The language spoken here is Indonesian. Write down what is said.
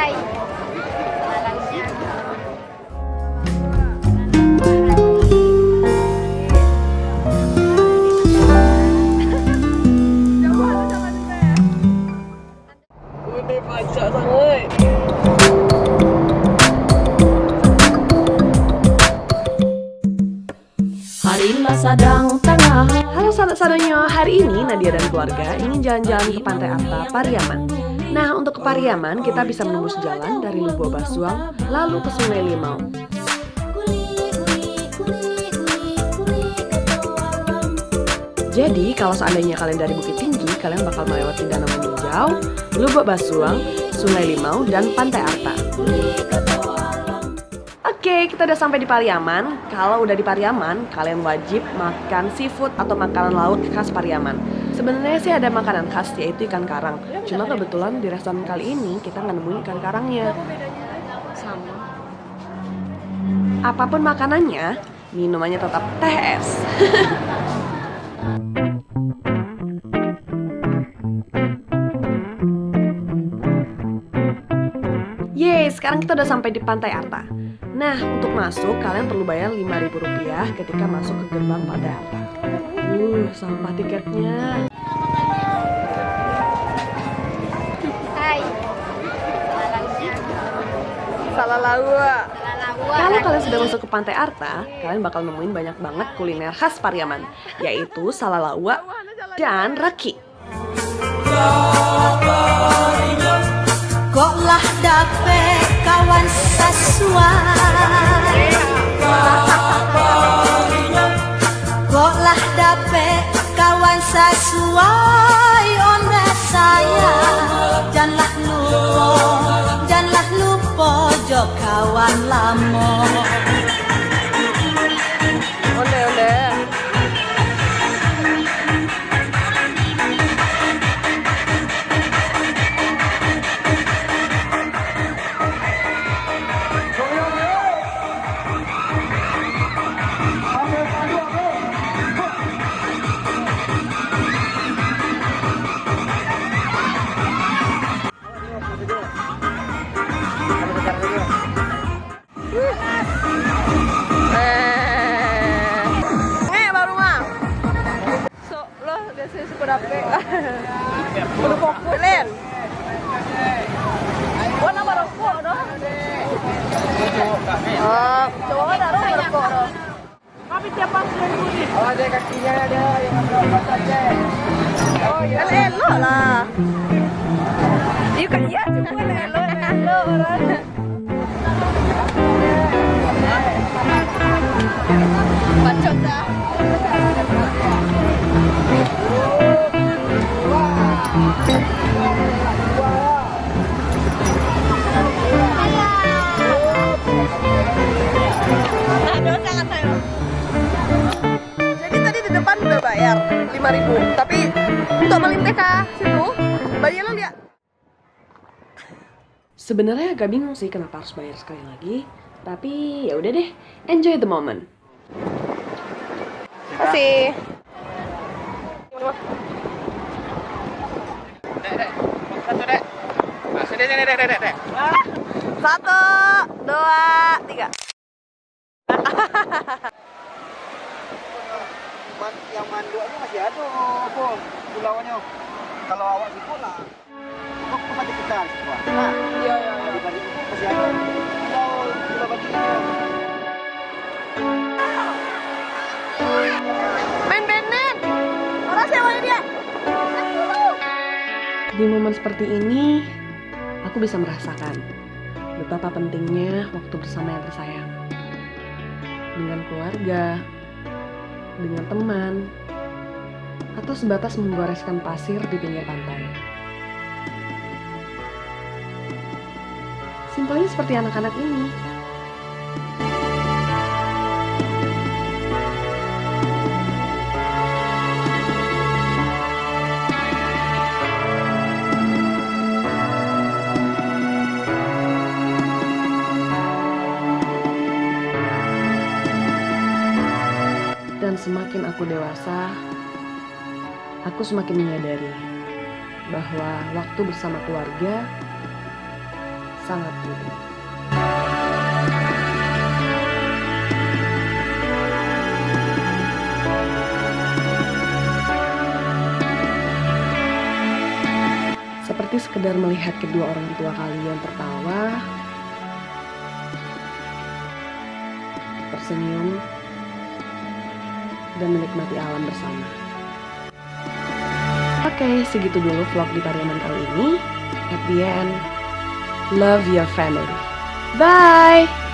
Hai. Jalannya. Udah pajak sangat. Harilah sadang tengah. Halo sahabat-sahabatnya, hari ini Nadia dan keluarga ingin jalan-jalan ke Pantai Arta, Pariaman. Nah, untuk ke Pariaman kita bisa menembus jalan dari Lubo Basuang lalu ke Sungai Limau. Jadi, kalau seandainya kalian dari Bukit Tinggi, kalian bakal melewati Danau Meninjau, Lubuk Basuang, Sungai Limau, dan Pantai Arta. Oke, kita udah sampai di Pariaman. Kalau udah di Pariaman, kalian wajib makan seafood atau makanan laut khas Pariaman. Sebenarnya sih ada makanan khas, yaitu ikan karang. Cuma kebetulan di restoran kali ini kita nggak nemuin ikan karangnya. Sama. Apapun makanannya, minumannya tetap teh es. Yeay, sekarang kita udah sampai di Pantai Arta. Nah, untuk masuk kalian perlu bayar Rp5.000 ketika masuk ke gerbang Pantai Arta. Sampah tiketnya. Hai. Jalannya. Salah lawa. Lalawa. Kalau kalian sudah masuk ke Pantai Arta, kalian bakal nemuin banyak banget kuliner khas Pariaman, yaitu salalawa dan reki. Koklah dape kawan sesuai. Koklah dape kawan sesuai. Onde saya janganlah lupa jo kawan lamo. Onde. Baru mah. So lo desa seperape. Udah fokus len. Warna barokok doh. Oh, coba ada barokok doh. Tapi tiap pas ini. Oh, ada kakinya ada yang berapa saja. Oh, ya elo lah. Iya kan ya, cuma elo orang. Bacot dah. Jadi tadi di depan udah bayar 5.000, tapi untuk melintas ke situ bayar lo lihat. Sebenarnya agak bingung sih kenapa harus bayar sekali lagi, tapi ya udah deh, enjoy the moment. Kasih. Dek. Sini, Dek. 1, 2, 3. Yang manduannya masih ada pun pulauannya. Kalau awak ikut lah, kok masih kecil semua. Nah, Iya. dibanding itu masih ada pulau bagiannya. Main benen. Orang sewanya dia. Di momen seperti ini, aku bisa merasakan betapa pentingnya waktu bersama yang tersayang. Dengan keluarga, dengan teman, atau sebatas menggoreskan pasir di pinggir pantai. Simpelnya seperti anak-anak ini. Dan semakin aku dewasa, aku semakin menyadari bahwa waktu bersama keluarga sangat penting. Seperti sekedar melihat kedua orang tua kalian tertawa, tersenyum, dan menikmati alam bersama. Oke, segitu dulu vlog di Pariaman kali ini. At the end, love your family. Bye!